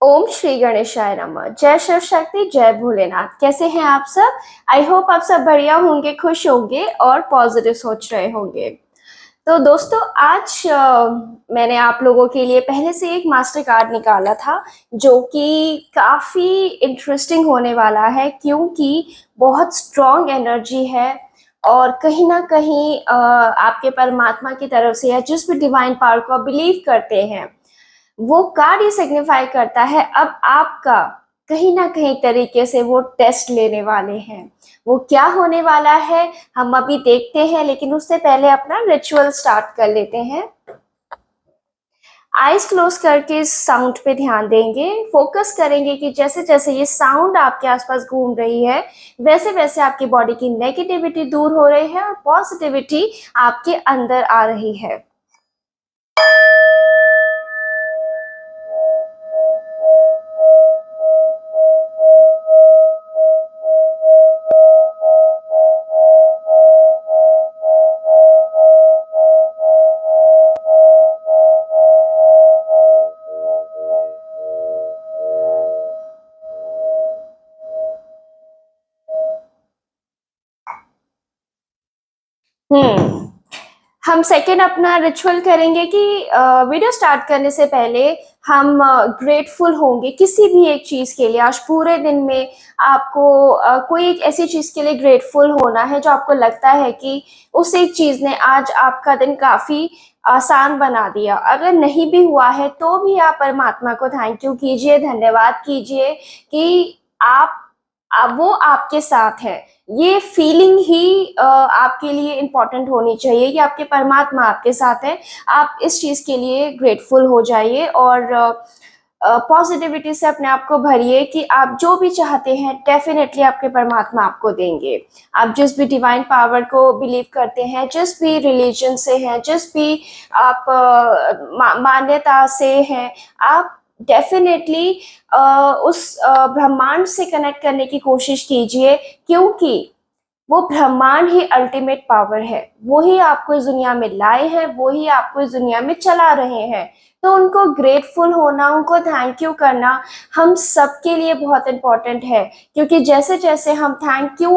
ओम श्री गणेशाय नमः। जय शिव शक्ति, जय भोलेनाथ। कैसे हैं आप सब? आई होप आप सब बढ़िया होंगे, खुश होंगे और पॉजिटिव सोच रहे होंगे। तो दोस्तों, आज मैंने आप लोगों के लिए पहले से एक मास्टर कार्ड निकाला था जो कि काफ़ी इंटरेस्टिंग होने वाला है, क्योंकि बहुत स्ट्रॉन्ग एनर्जी है और कहीं ना कहीं आपके परमात्मा की तरफ से या जिस भी डिवाइन पावर को आप बिलीव करते हैं, वो कार्ड ये सिग्निफाई करता है अब आपका कहीं ना कहीं तरीके से वो टेस्ट लेने वाले हैं। वो क्या होने वाला है हम अभी देखते हैं, लेकिन उससे पहले अपना रिचुअल स्टार्ट कर लेते हैं। आईज क्लोज करके इस साउंड पे ध्यान देंगे, फोकस करेंगे कि जैसे जैसे ये साउंड आपके आसपास घूम रही है, वैसे वैसे आपकी बॉडी की नेगेटिविटी दूर हो रही है और पॉजिटिविटी आपके अंदर आ रही है। हम्म हम सेकेंड अपना रिचुअल करेंगे कि वीडियो स्टार्ट करने से पहले हम ग्रेटफुल होंगे किसी भी एक चीज के लिए। आज पूरे दिन में आपको कोई एक ऐसी चीज के लिए ग्रेटफुल होना है जो आपको लगता है कि उस एक चीज ने आज आपका दिन काफी आसान बना दिया। अगर नहीं भी हुआ है तो भी आप परमात्मा को थैंक यू कीजिए, धन्यवाद कीजिए कि वो आपके साथ है। ये फीलिंग ही आपके लिए इम्पोर्टेंट होनी चाहिए कि आपके परमात्मा आपके साथ है। आप इस चीज़ के लिए ग्रेटफुल हो जाइए और पॉजिटिविटी से अपने आप को भरिए कि आप जो भी चाहते हैं डेफिनेटली आपके परमात्मा आपको देंगे। आप जिस भी डिवाइन पावर को बिलीव करते हैं, जिस भी रिलीजन से हैं, जिस भी आप मान्यता से हैं, आप डेफिनेटली उस ब्रह्मांड से कनेक्ट करने की कोशिश कीजिए, क्योंकि वो ब्रह्मांड ही अल्टीमेट पावर है। वो ही आपको इस दुनिया में लाए हैं, वो ही आपको इस दुनिया में चला रहे हैं। तो उनको ग्रेटफुल होना, उनको थैंक यू करना हम सबके लिए बहुत इम्पोर्टेंट है, क्योंकि जैसे जैसे हम थैंक यू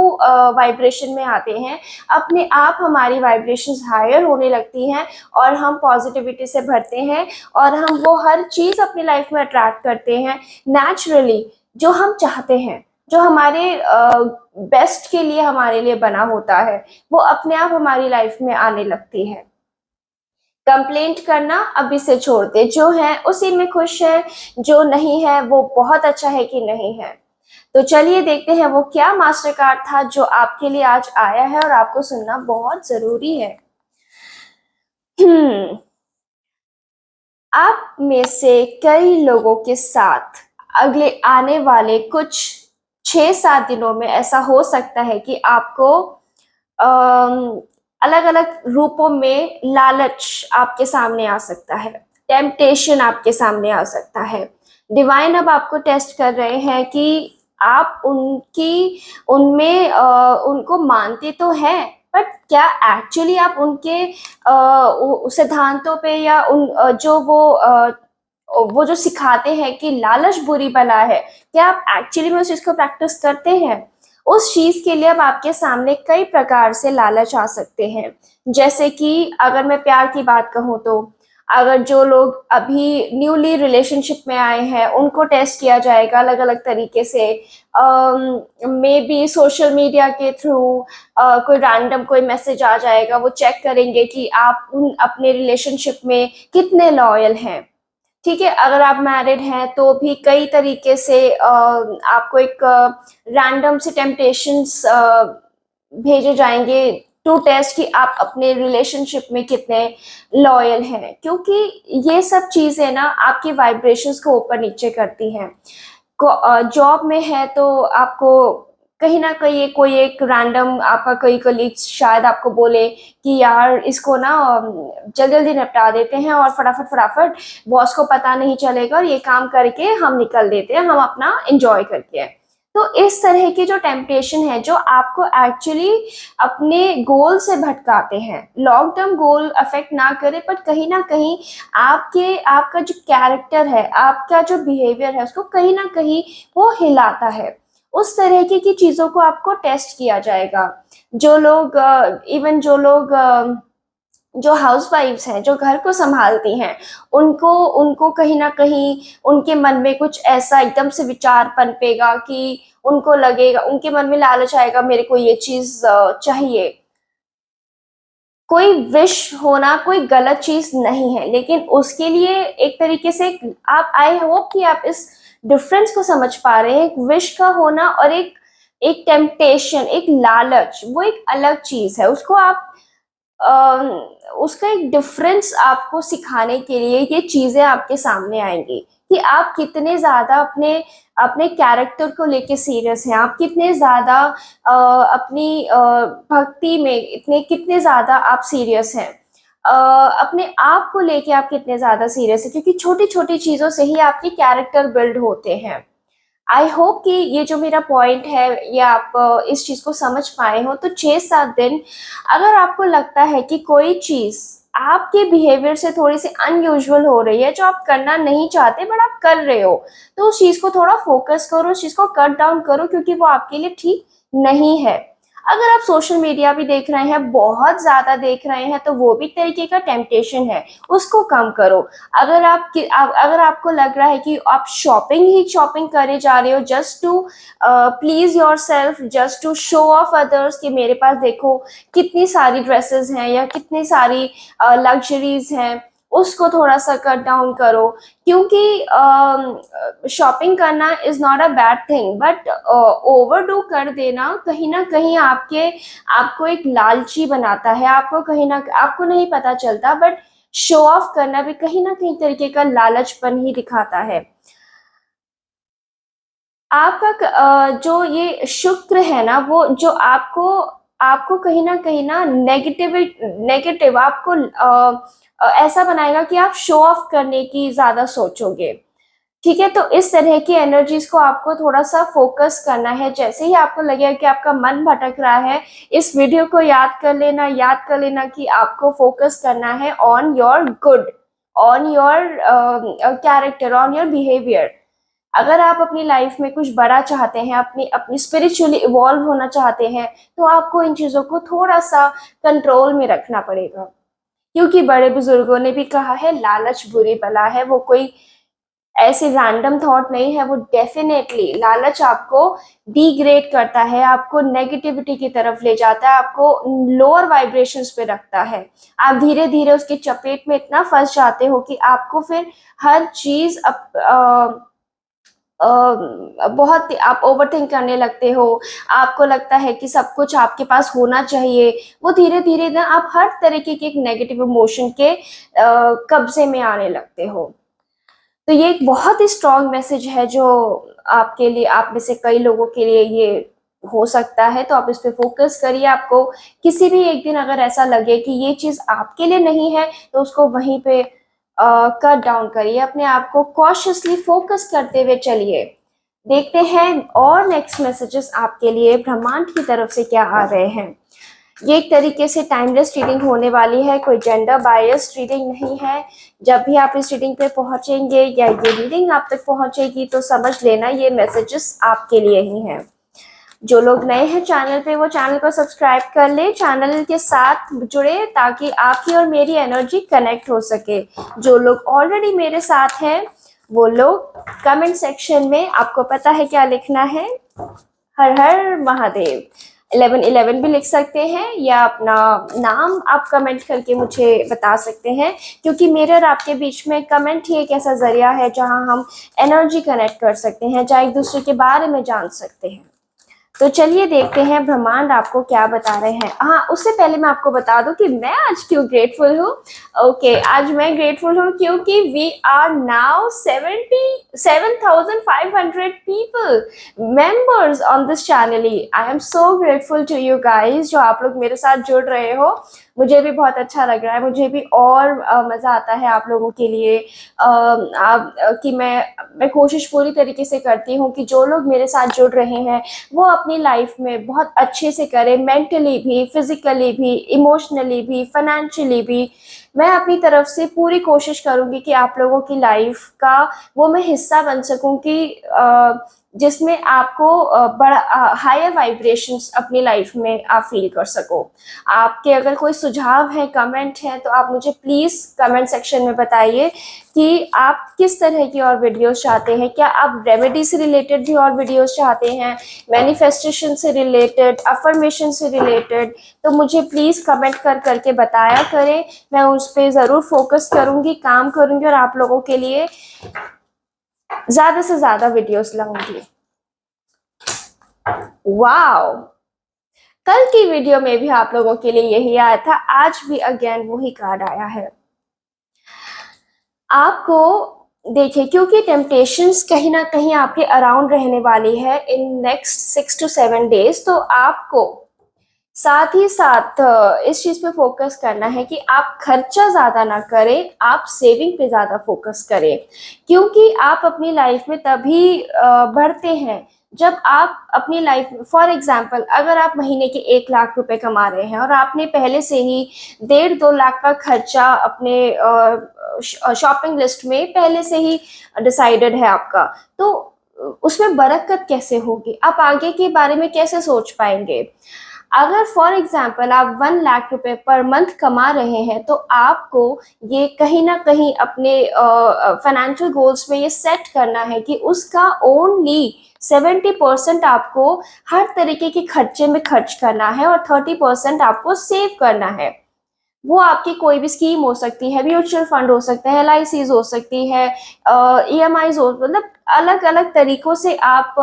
वाइब्रेशन में आते हैं, अपने आप हमारी वाइब्रेशंस हायर होने लगती हैं और हम पॉजिटिविटी से भरते हैं और हम वो हर चीज़ अपनी लाइफ में अट्रैक्ट करते हैं नेचुरली, जो हम चाहते हैं, जो हमारे बेस्ट के लिए हमारे लिए बना होता है, वो अपने आप हमारी लाइफ में आने लगती है। कंप्लेंट करना अभी से छोड़ दे, जो है उसी में खुश है, जो नहीं है वो बहुत अच्छा है कि नहीं है। तो चलिए देखते हैं वो क्या मास्टर कार्ड था जो आपके लिए आज आया है और आपको सुनना बहुत जरूरी है। आप में से कई लोगों के साथ अगले आने वाले कुछ 6-7 दिनों में ऐसा हो सकता है कि आपको अलग अलग रूपों में लालच आपके सामने आ सकता है, टेम्पटेशन आपके सामने आ सकता है। डिवाइन अब आपको टेस्ट कर रहे हैं कि आप उनको मानते तो हैं, बट क्या एक्चुअली आप उनके सिद्धांतों पे या वो जो सिखाते हैं कि लालच बुरी बला है, क्या आप एक्चुअली में उस चीज को प्रैक्टिस करते हैं? उस चीज के लिए अब आपके सामने कई प्रकार से लालच आ सकते हैं। जैसे कि अगर मैं प्यार की बात कहूँ तो अगर जो लोग अभी न्यूली रिलेशनशिप में आए हैं उनको टेस्ट किया जाएगा अलग अलग तरीके से। मे बी सोशल मीडिया के थ्रू कोई रैंडम कोई मैसेज आ जाएगा, वो चेक करेंगे कि आप उन अपने रिलेशनशिप में कितने लॉयल हैं। ठीक है, अगर आप मैरिड हैं तो भी कई तरीके से आपको एक रैंडम से टेम्पटेशंस भेजे जाएंगे टू टेस्ट कि आप अपने रिलेशनशिप में कितने लॉयल हैं, क्योंकि ये सब चीज़ें ना आपकी वाइब्रेशंस को ऊपर नीचे करती हैं। जॉब में है तो आपको कहीं ना कहीं कोई एक रैंडम आपका कोई कलीग शायद आपको बोले कि यार इसको ना जल्दी जल्दी निपटा देते हैं और फटाफट फटाफट बॉस को पता नहीं चलेगा और ये काम करके हम निकल देते हैं, हम अपना एंजॉय करके। तो इस तरह की जो टेम्पटेशन है जो आपको एक्चुअली अपने गोल से भटकाते हैं, लॉन्ग टर्म गोल अफेक्ट ना करे बट कहीं ना कहीं आपका जो कैरेक्टर है, आपका जो बिहेवियर है, उसको कहीं ना कहीं वो हिलाता है। उस तरह की चीज़ों को आपको टेस्ट किया जाएगा। जो लोग इवन जो लोग जो हाउसवाइफ्स हैं, जो घर को संभालती हैं, उनको उनको कहीं न कहीं उनके मन में कुछ ऐसा एकदम से विचार पनपेगा कि उनको लगेगा, उनके मन में लालच आएगा, मेरे को ये चीज़ चाहिए। कोई विश होना कोई गलत चीज़ नहीं है, लेकिन उसके लिए एक तरीके से आप आई होप कि आप इस डिफरेंस को समझ पा रहे हैं। एक विश का होना और एक एक टेम्पटेशन, एक लालच, वो एक अलग चीज़ है। उसको आप उसका एक डिफरेंस आपको सिखाने के लिए ये चीजें आपके सामने आएंगी कि आप कितने ज्यादा अपने अपने कैरेक्टर को लेके सीरियस हैं, आप कितने ज्यादा अपनी भक्ति में इतने कितने ज्यादा आप सीरियस हैं, अपने आप को लेके आप कितने ज्यादा सीरियस हैं, क्योंकि छोटी छोटी चीजों से ही आपके कैरेक्टर बिल्ड होते हैं। आई होप कि ये जो मेरा पॉइंट है ये आप इस चीज़ को समझ पाए हो। तो 6-7 दिन अगर आपको लगता है कि कोई चीज़ आपके बिहेवियर से थोड़ी सी अनयूजुअल हो रही है, जो आप करना नहीं चाहते बट आप कर रहे हो, तो उस चीज़ को थोड़ा फोकस करो, उस चीज़ को कट डाउन करो, क्योंकि वो आपके लिए ठीक नहीं है। अगर आप सोशल मीडिया भी देख रहे हैं, बहुत ज़्यादा देख रहे हैं, तो वो भी एक तरीके का टेम्पटेशन है, उसको कम करो। अगर आपको लग रहा है कि आप शॉपिंग ही शॉपिंग करे जा रहे हो just to please yourself, just to show off others कि मेरे पास देखो कितनी सारी ड्रेसेस हैं या कितनी सारी लग्जरीज हैं, उसको थोड़ा सा कट डाउन करो। क्योंकि शॉपिंग करना is not a bad thing, but overdo कर देना कहीं ना कहीं आपको एक लालची बनाता है। आपको कहीं ना आपको नहीं पता चलता, बट शो ऑफ करना भी कहीं ना कहीं तरीके का लालचपन ही दिखाता है। जो ये शुक्र है ना, वो जो आपको आपको कहीं ना नेगेटिव नेगेटिव आपको ऐसा बनाएगा कि आप शो ऑफ करने की ज्यादा सोचोगे। ठीक है, तो इस तरह की एनर्जीज को आपको थोड़ा सा फोकस करना है। जैसे ही आपको लगेगा कि आपका मन भटक रहा है, इस वीडियो को याद कर लेना कि आपको फोकस करना है on your good, on your character, on your behaviour. अगर आप अपनी लाइफ में कुछ बड़ा चाहते हैं, अपनी अपनी स्पिरिचुअली इवॉल्व होना चाहते हैं, तो आपको इन चीज़ों को थोड़ा सा कंट्रोल में रखना पड़ेगा। क्योंकि बड़े बुजुर्गों ने भी कहा है, लालच बुरी बला है। वो कोई ऐसे रैंडम थॉट नहीं है, वो डेफिनेटली लालच आपको डिग्रेड करता है, आपको नेगेटिविटी की तरफ ले जाता है, आपको लोअर वाइब्रेशंस पे रखता है। आप धीरे धीरे उसके चपेट में इतना फंस जाते हो कि आपको फिर हर चीज बहुत आप ओवरथिंक करने लगते हो। आपको लगता है कि सब कुछ आपके पास होना चाहिए। वो धीरे धीरे ना आप हर तरीके के एक नेगेटिव इमोशन के कब्जे में आने लगते हो। तो ये एक बहुत ही स्ट्रॉन्ग मैसेज है जो आपके लिए, आप में से कई लोगों के लिए ये हो सकता है। तो आप इस पे फोकस करिए। आपको किसी भी एक दिन अगर ऐसा लगे कि ये चीज आपके लिए नहीं है, तो उसको वहीं पे कट डाउन करिए। अपने आप को कॉशियसली फोकस करते हुए चलिए। देखते हैं और नेक्स्ट मैसेजेस आपके लिए ब्रह्मांड की तरफ से क्या आ रहे हैं। ये एक तरीके से टाइमलेस रीडिंग होने वाली है, कोई जेंडर बायस्ड रीडिंग नहीं है। जब भी आप इस रीडिंग पे पहुंचेंगे या ये रीडिंग आप तक पहुंचेगी, तो समझ लेना ये मैसेजेस आपके लिए ही हैं। जो लोग नए हैं चैनल पे, वो चैनल को सब्सक्राइब कर ले, चैनल के साथ जुड़े, ताकि आपकी और मेरी एनर्जी कनेक्ट हो सके। जो लोग ऑलरेडी मेरे साथ हैं, वो लोग कमेंट सेक्शन में आपको पता है क्या लिखना है, हर हर महादेव 1111 भी लिख सकते हैं, या अपना नाम आप कमेंट करके मुझे बता सकते हैं। क्योंकि मेरे और आपके बीच में कमेंट ही एक ऐसा जरिया है जहां हम एनर्जी कनेक्ट कर सकते हैं, जहां एक दूसरे के बारे में जान सकते हैं। तो चलिए देखते हैं ब्रह्मांड आपको क्या बता रहे हैं। हाँ, उससे पहले मैं आपको बता दूं कि मैं आज क्यों ग्रेटफुल हूँ। ओके, आज मैं ग्रेटफुल हूँ क्योंकि we are now 77,500 people members on this channel. I am so grateful to you guys, जो आप लोग मेरे साथ जुड़ रहे हो। मुझे भी बहुत अच्छा लग रहा है, मुझे भी और मज़ा आता है आप लोगों के लिए कि मैं कोशिश पूरी तरीके से करती हूँ कि जो लोग मेरे साथ जुड़ रहे हैं वो अपनी लाइफ में बहुत अच्छे से करें, मेंटली भी, फिजिकली भी, इमोशनली भी, फाइनेंशियली भी। मैं अपनी तरफ से पूरी कोशिश करूँगी कि आप लोगों की लाइफ का वो मैं हिस्सा बन सकूँ कि जिसमें आपको बड़ा हायर वाइब्रेशंस अपनी लाइफ में आप फील कर सको। आपके अगर कोई सुझाव है, कमेंट है, तो आप मुझे प्लीज़ कमेंट सेक्शन में बताइए कि आप किस तरह की और वीडियोस चाहते हैं। क्या आप रेमेडी से रिलेटेड भी और वीडियोस चाहते हैं, मैनिफेस्टेशन से रिलेटेड, अफर्मेशन से रिलेटेड? तो मुझे प्लीज़ कमेंट करके बताया करें। मैं उस पर ज़रूर फोकस करूँगी, काम करूँगी और आप लोगों के लिए ज़्यादा से ज़्यादा वीडियोस लाऊंगी। वाओ, कल की वीडियो में भी आप लोगों के लिए यही आया था, आज भी अगेन वही कार्ड आया है। आपको देखिए, क्योंकि टेम्पटेशंस कहीं ना कहीं आपके अराउंड रहने वाली है इन नेक्स्ट 6 to 7 days, तो आपको साथ ही साथ इस चीज पे फोकस करना है कि आप खर्चा ज्यादा ना करें, आप सेविंग पे ज्यादा फोकस करें। क्योंकि आप अपनी लाइफ में तभी बढ़ते हैं जब आप अपनी लाइफ में, फॉर एग्जाम्पल, अगर आप महीने के 1 लाख रुपए कमा रहे हैं और आपने पहले से ही 1.5-2 लाख का खर्चा अपने शॉपिंग लिस्ट में पहले से ही डिसाइडेड है आपका, तो उसमें बरकत कैसे होगी? आप आगे के बारे में कैसे सोच पाएंगे? अगर फॉर एग्जाम्पल आप 1 लाख रुपए पर मंथ कमा रहे हैं, तो आपको ये कहीं ना कहीं अपने फाइनेंशियल गोल्स में ये सेट करना है कि उसका ओनली 70% आपको हर तरीके के खर्चे में खर्च करना है और 30% आपको सेव करना है। वो आपकी कोई भी स्कीम हो सकती है, म्यूचुअल फंड हो सकता है, LICs हो सकती है, EMIs हो, मतलब अलग अलग तरीकों से आप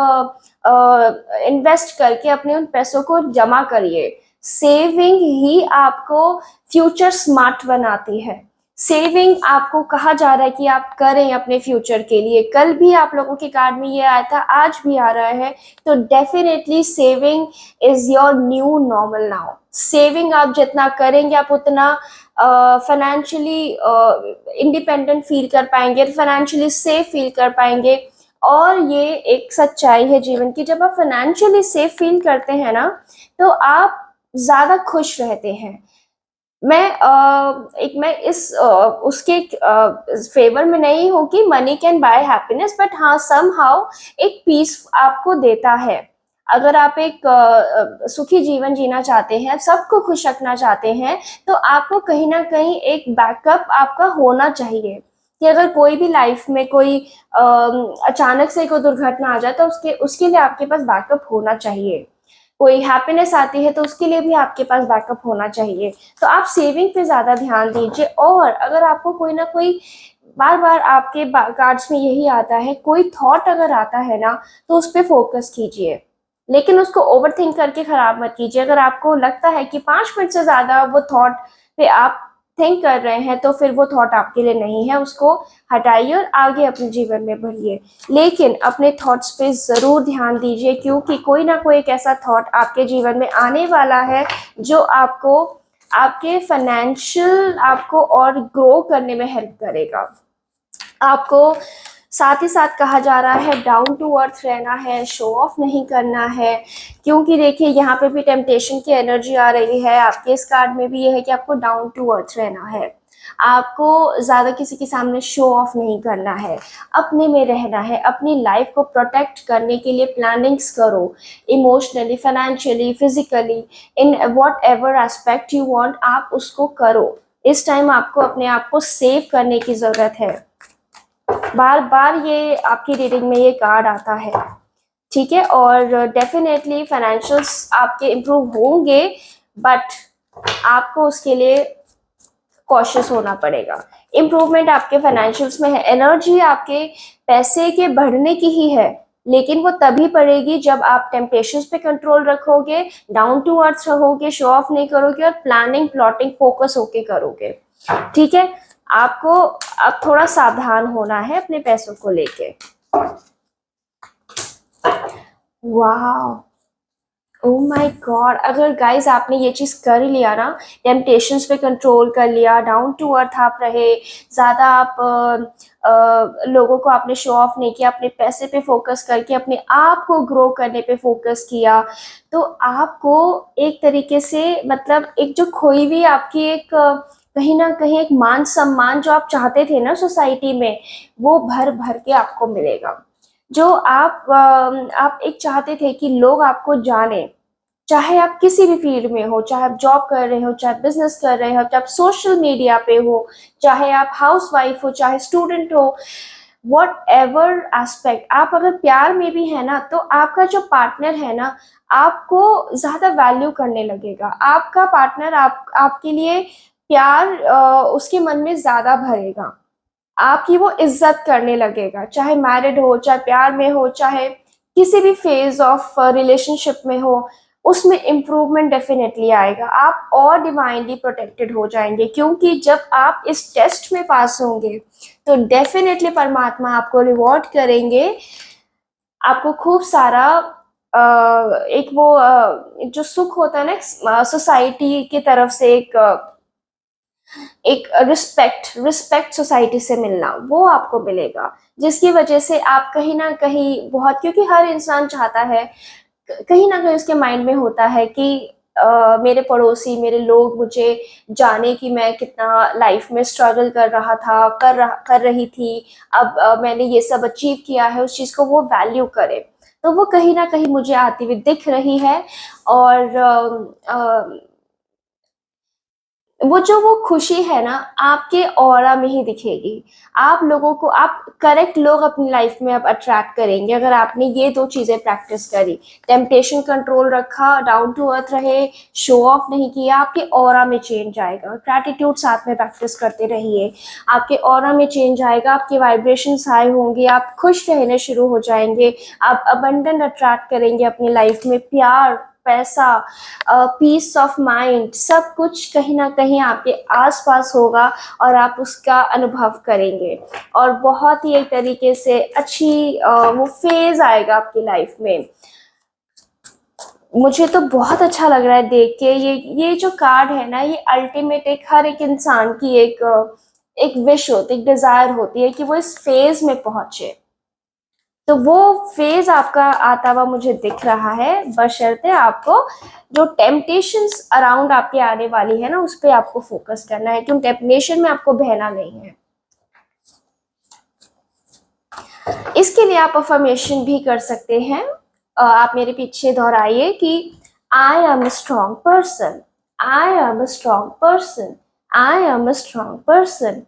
इन्वेस्ट करके अपने उन पैसों को जमा करिए। सेविंग ही आपको फ्यूचर स्मार्ट बनाती है। सेविंग आपको कहा जा रहा है कि आप करें अपने फ्यूचर के लिए। कल भी आप लोगों के कार्ड में ये आया था, आज भी आ रहा है। तो definitely saving is your new normal now. Saving आप जितना करेंगे, आप उतना फाइनेंशियली इंडिपेंडेंट फील कर पाएंगे, फाइनेंशियली सेफ फील कर पाएंगे। और ये एक सच्चाई है जीवन की, जब आप फाइनेंशियली सेफ फील करते हैं ना, तो आप ज़्यादा खुश रहते हैं। मैं इस उसके फेवर में नहीं हूँ कि money can buy happiness, but हाँ, सम हाउ एक पीस आपको देता है। अगर आप एक सुखी जीवन जीना चाहते हैं, सबको खुश रखना चाहते हैं, तो आपको कहीं ना कहीं एक बैकअप आपका होना चाहिए कि अगर कोई भी लाइफ में कोई अचानक से कोई दुर्घटना आ जाए, तो उसके लिए आपके पास बैकअप होना चाहिए। कोई हैप्पीनेस आती है तो उसके लिए भी आपके पास बैकअप होना चाहिए। तो आप सेविंग पे ज़्यादा ध्यान दीजिए। और अगर आपको कोई ना कोई, बार बार आपके कार्ड्स में यही आता है, कोई थॉट अगर आता है ना, तो उस पर फोकस कीजिए, लेकिन उसको ओवरथिंक करके खराब मत कीजिए। अगर आपको लगता है कि 5 मिनट से ज़्यादा वो थॉट पे आप थिंक कर रहे हैं, तो फिर वो थॉट आपके लिए नहीं है। उसको हटाइए और आगे अपने जीवन में बढ़िए। लेकिन अपने थॉट्स पे ज़रूर ध्यान दीजिए, क्योंकि कोई ना कोई एक ऐसा थॉट आपके जीवन में आने वाला है जो आपको, आपके फाइनेंशियल आपको और ग्रो करने में हेल्प करेगा। आपको साथ ही साथ कहा जा रहा है डाउन टू अर्थ रहना है, शो ऑफ नहीं करना है। क्योंकि देखिए, यहाँ पे भी टेम्पटेशन की एनर्जी आ रही है। आपके इस कार्ड में भी ये है कि आपको डाउन टू अर्थ रहना है। आपको ज़्यादा किसी के सामने शो ऑफ नहीं करना है, अपने में रहना है। अपनी लाइफ को प्रोटेक्ट करने के लिए प्लानिंग्स करो, emotionally, financially, physically, in what ever aspect you want, आप उसको करो। इस टाइम आपको अपने आप को सेव करने की ज़रूरत है। बार बार ये आपकी रीडिंग में ये कार्ड आता है, ठीक है। और डेफिनेटली फाइनेंशियल्स आपके इम्प्रूव होंगे, बट आपको उसके लिए कॉशियस होना पड़ेगा। इम्प्रूवमेंट आपके फाइनेंशियल्स में है, एनर्जी आपके पैसे के बढ़ने की ही है, लेकिन वो तभी पड़ेगी जब आप टेम्पटेशंस पे कंट्रोल रखोगे, डाउन टू अर्थ रहोगे, शो ऑफ नहीं करोगे और प्लानिंग प्लॉटिंग फोकस होके करोगे। ठीक है, आपको अब थोड़ा सावधान होना है अपने पैसों को लेके। वाह, ओह माय गॉड, अगर गाइस आपने ये चीज कर लिया ना, टेम्पटेशंस पे कंट्रोल कर लिया, डाउन टू अर्थ आप रहे, ज्यादा आप लोगों को आपने शो ऑफ नहीं किया, अपने पैसे पे फोकस करके अपने आप को ग्रो करने पे फोकस किया, तो आपको एक तरीके से मतलब एक जो खोई हुई आपकी एक कहीं ना कहीं एक मान सम्मान जो आप चाहते थे ना सोसाइटी में, वो भर भर के आपको मिलेगा। जो आप एक चाहते थे कि लोग आपको जाने, चाहे आप किसी भी फील्ड में हो, चाहे आप जॉब कर रहे हो, चाहे बिजनेस कर रहे हो, चाहे आप सोशल मीडिया पे हो, चाहे आप हाउस वाइफ हो, चाहे स्टूडेंट हो, वट एवर एस्पेक्ट, आप अगर प्यार में भी है ना, तो आपका जो पार्टनर है ना, आपको ज्यादा वैल्यू करने लगेगा। आपका पार्टनर आपके लिए प्यार उसके मन में ज्यादा भरेगा, आपकी वो इज्जत करने लगेगा, चाहे मैरिड हो, चाहे प्यार में हो, चाहे किसी भी फेज ऑफ रिलेशनशिप में हो, उसमें इम्प्रूवमेंट डेफिनेटली आएगा। आप और डिवाइनली प्रोटेक्टेड हो जाएंगे, क्योंकि जब आप इस टेस्ट में पास होंगे तो डेफिनेटली परमात्मा आपको रिवॉर्ड करेंगे, आपको खूब सारा एक वो जो सुख होता है ना सोसाइटी की तरफ से, एक रिस्पेक्ट रिस्पेक्ट सोसाइटी से मिलना, वो आपको मिलेगा, जिसकी वजह से आप कहीं ना कहीं बहुत, क्योंकि हर इंसान चाहता है, कहीं ना कहीं उसके माइंड में होता है कि मेरे पड़ोसी, मेरे लोग मुझे जाने कि मैं कितना लाइफ में स्ट्रगल कर रहा था, कर रही थी, अब मैंने ये सब अचीव किया है, उस चीज़ को वो वैल्यू करे। तो वो कहीं ना कहीं मुझे आती हुई दिख रही है, और वो खुशी है ना, आपके ऑरा में ही दिखेगी। आप लोगों को, आप करेक्ट लोग अपनी लाइफ में अब अट्रैक्ट करेंगे अगर आपने ये दो चीजें प्रैक्टिस करी, टेम्पटेशन कंट्रोल रखा, डाउन टू अर्थ रहे, शो ऑफ नहीं किया, आपके ऑरा में चेंज आएगा। ग्रैटिट्यूड साथ में प्रैक्टिस करते रहिए, आपके ऑरा में चेंज आएगा, आपके वाइब्रेशंस हाई होंगे, आप खुश रहने शुरू हो जाएंगे, आप अबंडेंट अट्रैक्ट करेंगे अपनी लाइफ में, प्यार, पैसा, पीस ऑफ माइंड, सब कुछ कहीं ना कहीं आपके आसपास होगा और आप उसका अनुभव करेंगे, और बहुत ही एक तरीके से अच्छी वो फेज आएगा आपकी लाइफ में। मुझे तो बहुत अच्छा लग रहा है देख के, ये जो कार्ड है ना, ये अल्टीमेट एक हर एक इंसान की एक विश होती है, एक डिजायर होती है कि वो इस फेज में पहुंचे। तो वो फेज आपका आता हुआ मुझे दिख रहा है, बशर्ते आपको जो टेम्पटेशंस अराउंड आपके आने वाली है ना, उस पर आपको फोकस करना है, क्योंकि टेम्पटेशन में आपको बहना नहीं है। इसके लिए आप अफर्मेशन भी कर सकते हैं। आप मेरे पीछे दोहराइए कि I am a strong person, I am a strong person, I am a strong person.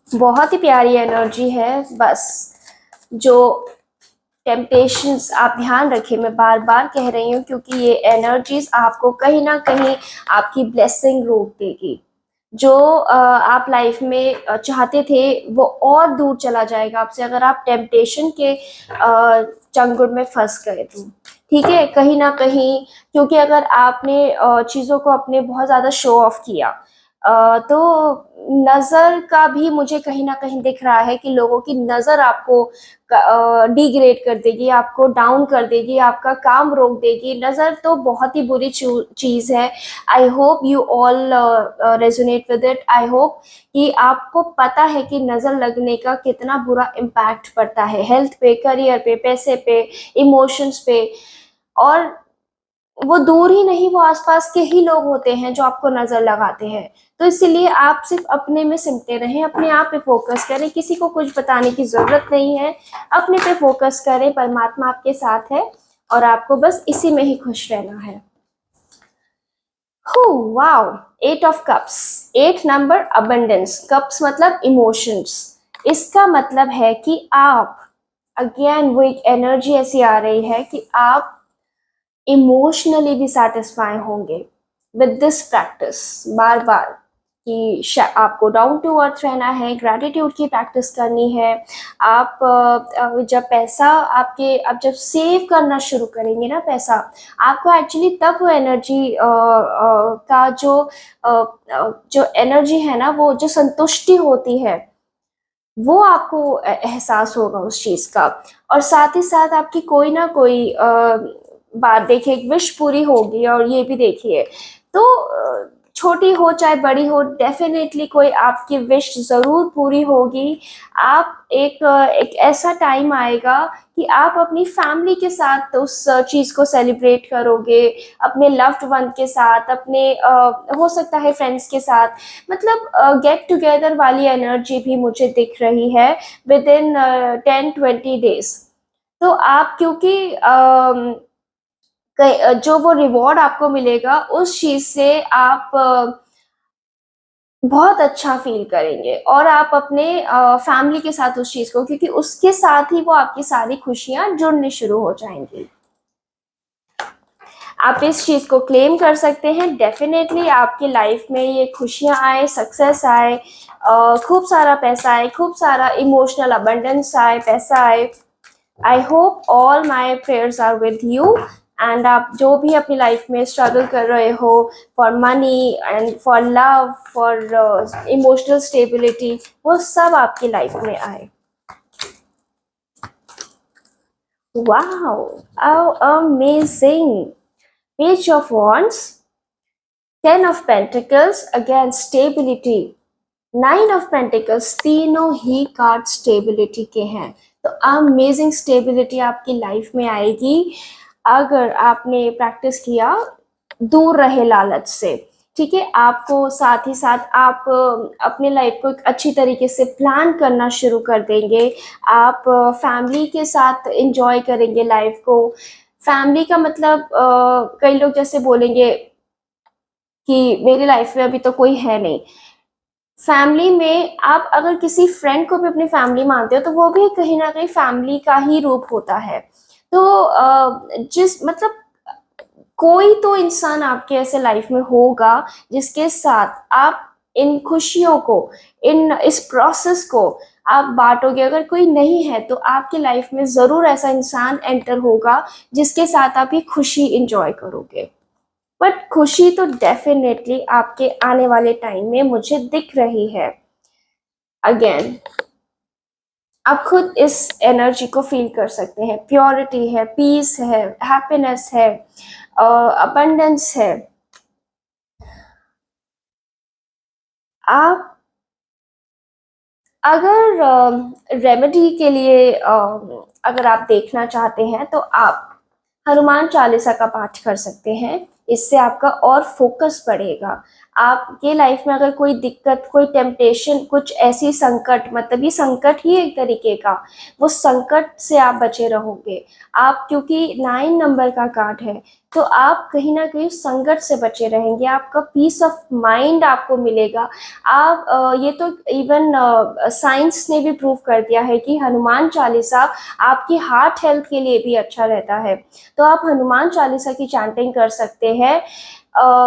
बहुत ही प्यारी एनर्जी है। बस जो टेम्पटेशंस, आप ध्यान रखें, मैं बार बार कह रही हूँ, क्योंकि ये एनर्जीज आपको कहीं ना कहीं आपकी ब्लेसिंग रोक देगी। जो आप लाइफ में चाहते थे वो और दूर चला जाएगा आपसे, अगर आप टेम्पटेशन के चंगुल में फंस गए तो। ठीक है, कहीं ना कहीं, क्योंकि अगर आपने चीज़ों को अपने बहुत ज़्यादा शो ऑफ किया, तो नज़र का भी मुझे कहीं ना कहीं दिख रहा है कि लोगों की नज़र आपको डिग्रेड कर देगी, आपको डाउन कर देगी, आपका काम रोक देगी। नज़र तो बहुत ही बुरी चीज़ है। I hope you all resonate with it. I hope कि आपको पता है कि नज़र लगने का कितना बुरा इम्पैक्ट पड़ता है हेल्थ पे, करियर पे, पैसे पे, इमोशंस पे। और वो दूर ही नहीं, वो आसपास के ही लोग होते हैं जो आपको नजर लगाते हैं। तो इसलिए आप सिर्फ अपने में सिमटे रहें, अपने आप पे फोकस करें, किसी को कुछ बताने की जरूरत नहीं है, अपने पे फोकस करें, परमात्मा आपके साथ है और आपको बस इसी में ही खुश रहना है। Wow, 8 of cups, 8 number abundance, cups मतलब इमोशंस। इसका मतलब है कि आप, अगेन वो एक एनर्जी ऐसी आ रही है कि आप इमोशनली भी सेटिस्फाई होंगे। विद दिस प्रैक्टिस बार बार कि आपको डाउन टू अर्थ रहना है, ग्रैटिट्यूड की प्रैक्टिस करनी है। आप जब पैसा आपके आप जब सेव करना शुरू करेंगे ना पैसा, आपको एक्चुअली तब वो एनर्जी का जो एनर्जी है ना, वो जो संतुष्टि होती है, वो आपको एहसास होगा उस चीज़ का। और साथ ही साथ आपकी कोई ना कोई बात देखिए, एक विश पूरी होगी, और ये भी देखिए तो छोटी हो चाहे बड़ी हो, डेफिनेटली कोई आपकी विश ज़रूर पूरी होगी। आप एक ऐसा टाइम आएगा कि आप अपनी फैमिली के साथ उस चीज़ को सेलिब्रेट करोगे, अपने लव्ड वन के साथ, अपने हो सकता है फ्रेंड्स के साथ। मतलब गेट टुगेदर वाली एनर्जी भी मुझे दिख रही है विद इन 10-20 डेज। तो आप क्योंकि जो वो रिवॉर्ड आपको मिलेगा उस चीज़ से आप बहुत अच्छा फ़ील करेंगे, और आप अपने फैमिली के साथ उस चीज़ को, क्योंकि उसके साथ ही वो आपकी सारी खुशियाँ जुड़नी शुरू हो जाएँगी। आप इस चीज़ को क्लेम कर सकते हैं, डेफ़िनेटली आपकी लाइफ में ये खुशियाँ आए, सक्सेस आए, खूब सारा पैसा आए, खूब सारा इमोशनल अबंडेंस आए, पैसा आए। I hope all my prayers are with you. And आप जो भी अपनी लाइफ में स्ट्रगल कर रहे हो for money and for love, for emotional stability, वो सब आपकी लाइफ में आए। Wow, how amazing! Page of Wands, Ten of Pentacles, again stability, Nine of Pentacles, तीनों ही कार्ड स्टेबिलिटी के हैं। तो अमेजिंग स्टेबिलिटी आपकी लाइफ में आएगी अगर आपने प्रैक्टिस किया, दूर रहे लालच से। ठीक है, आपको साथ ही साथ आप अपने लाइफ को एक अच्छी तरीके से प्लान करना शुरू कर देंगे। आप फैमिली के साथ एंजॉय करेंगे लाइफ को। फैमिली का मतलब कई लोग जैसे बोलेंगे कि मेरी लाइफ में अभी तो कोई है नहीं। फैमिली में आप अगर किसी फ्रेंड को भी अपनी फैमिली मानते हो, तो वो भी कहीं न कहीं फैमिली का ही रूप होता है। तो जिस मतलब कोई तो इंसान आपके ऐसे लाइफ में होगा जिसके साथ आप इन खुशियों को, इन इस प्रोसेस को आप बाँटोगे। अगर कोई नहीं है तो आपकी लाइफ में ज़रूर ऐसा इंसान एंटर होगा जिसके साथ आप ये खुशी एन्जॉय करोगे। बट खुशी तो डेफ़िनेटली आपके आने वाले टाइम में मुझे दिख रही है। अगेन, आप खुद इस एनर्जी को फ़ील कर सकते हैं। प्योरिटी है, पीस है, हैप्पीनेस है, अबंडेंस है। आप अगर रेमेडी के लिए अगर आप देखना चाहते हैं, तो आप हनुमान चालीसा का पाठ कर सकते हैं। इससे आपका और फोकस बढ़ेगा। आपके लाइफ में अगर कोई दिक्कत, कोई टेम्पटेशन, कुछ ऐसी संकट, मतलब ये संकट ही एक तरीके का, वो संकट से आप बचे रहोगे। आप क्योंकि 9 नंबर का कार्ड है, तो आप कहीं न कहीं संकट से बचे रहेंगे। आपका पीस ऑफ माइंड आपको मिलेगा। आप ये तो इवन साइंस ने भी प्रूव कर दिया है कि हनुमान चालीसा आपकी हार्ट हेल्थ के लिए भी अच्छा रहता है। तो आप हनुमान चालीसा की चैंटिंग कर सकते हैं।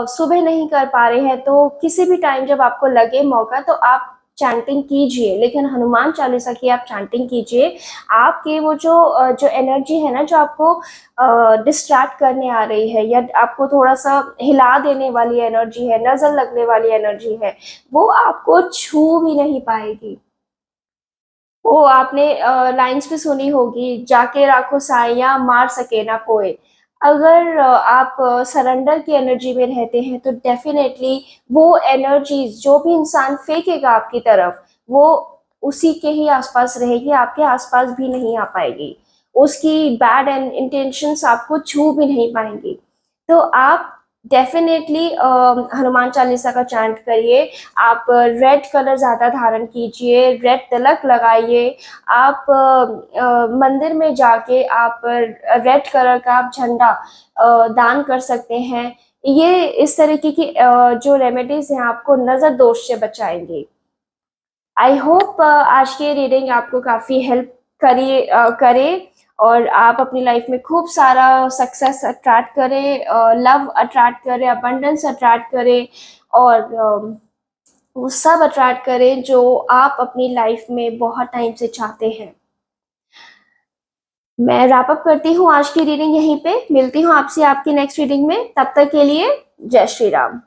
सुबह नहीं कर पा रहे हैं तो किसी भी टाइम जब आपको लगे मौका, तो आप चैंटिंग कीजिए, लेकिन हनुमान चालीसा की आप चैंटिंग कीजिए। आपके वो जो एनर्जी है ना, जो आपको डिस्ट्रैक्ट करने आ रही है, या आपको थोड़ा-सा हिला देने वाली एनर्जी है, नज़र लगने वाली एनर्जी है, वो आपको छू भी नहीं पाएगी। वो आपने लाइन्स भी सुनी होगी, जाके राखो साइयाँ मार सके ना कोई। अगर आप सरेंडर की एनर्जी में रहते हैं, तो डेफ़िनेटली वो एनर्जीज़ जो भी इंसान फेंकेगा आपकी तरफ, वो उसी के ही आस-पास रहेगी, आपके आस-पास भी नहीं आ पाएगी। उसकी बैड इंटेंशंस आपको छू भी नहीं पाएँगी। तो आप डेफ़िनेटली हनुमान चालीसा का चैंट करिए। आप रेड कलर ज़्यादा धारण कीजिए, रेड तिलक लगाइए। आप मंदिर में जाके आप रेड कलर का आप झंडा दान कर सकते हैं। ये इस तरीके की जो रेमेडीज़ हैं आपको नज़र दोष से बचाएँगी। आई होप आज की रीडिंग आपको काफ़ी हेल्प करे। और आप अपनी लाइफ में खूब सारा सक्सेस अट्रैक्ट करें, लव अट्रैक्ट करें, अबंडेंस अट्रैक्ट करें और वो सब अट्रैक्ट करें जो आप अपनी लाइफ में बहुत टाइम से चाहते हैं। मैं रैप अप करती हूँ आज की रीडिंग यहीं पे, मिलती हूँ आपसे आपकी नेक्स्ट रीडिंग में, तब तक के लिए जय श्री राम।